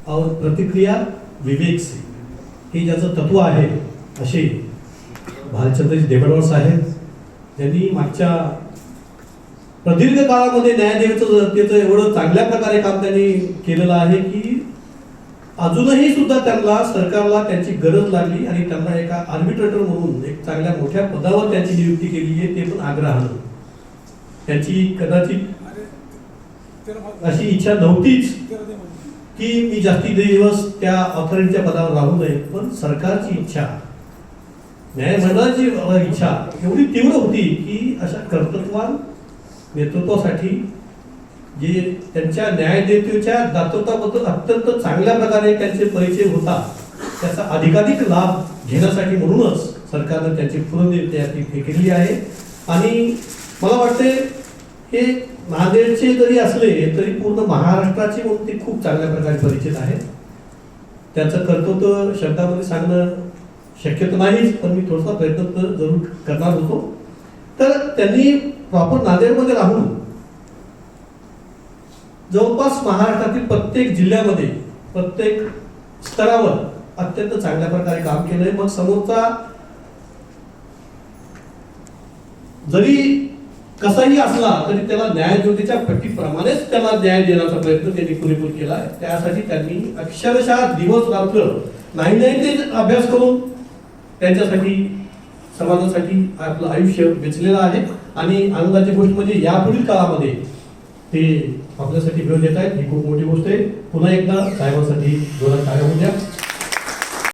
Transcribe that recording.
और प्रतिक्रिया विवेक से, हे ज्याचं तत्व आहे असे भालचंद्रजी देबडवार साहेब यांनी मागच्या प्रदीर्घ काळामध्ये न्यायदेवतेचं एवढं चांगल्या प्रकारे काम त्यांनी केलेलं आहे की अजूनही सुद्धा त्यांना सरकारला त्यांची गरज लागली आणि त्यांना एका आर्बिट्रेटर म्हणून एक चांगल्या मोठ्या पदावर त्यांची नियुक्ती केली आहे, ते पण आग्रहानं. त्यांची कदाचित अशी इच्छा नव्हतीच की मी जास्ती दिवस त्या ऑथॉरिटीच्या पदावर राहू नये, पण सरकारची इच्छा, न्यायमंडळाची इच्छा एवढी तीव्र होती की अशा कर्तृत्वान नेतृत्वासाठी जे त्यांच्या न्यायदेवतेच्या दातृत्वाबद्दल अत्यंत चांगल्या प्रकारे त्यांचे परिचय होता, त्याचा अधिकाधिक लाभ घेण्यासाठी म्हणूनच सरकारने त्यांची पुनर्नियुक्ती केली आहे. आणि मला वाटते हे नांदेडचे जरी असले तरी पूर्ण महाराष्ट्राचे म्हणून ते खूप चांगल्या प्रकारे परिचित आहेत. त्याचं कर्तृत्व शब्दामध्ये सांगणं शक्य तर नाहीच, पण मी थोडासा प्रयत्न तर जरूर करणार होतो. तर त्यांनी प्रॉपर नांदेडमध्ये राहून जवळपास महाराष्ट्रातील प्रत्येक जिल्ह्यामध्ये प्रत्येक स्तरावर अत्यंत चांगल्या प्रकारे काम केलंय. मग समोरचा जरी कसाही असला तरी त्याला न्यायदेवतेच्या पट्टीप्रमाणेच त्याला न्याय देण्याचा प्रयत्न त्यांनी पुरेपूर केला आहे. त्यासाठी त्यांनी अक्षरशः दिवस रात्र नाही ते अभ्यास करून त्यांच्यासाठी समाजासाठी आपलं आयुष्य वेचलेलं आहे. आणि आनंदाची गोष्ट म्हणजे यापुढील काळामध्ये ते आपल्यासाठी वेळ देत आहेत, ही खूप मोठी गोष्ट आहे. पुन्हा एकदा साहेबांसाठी जोरात टाळ्या होऊ द्या.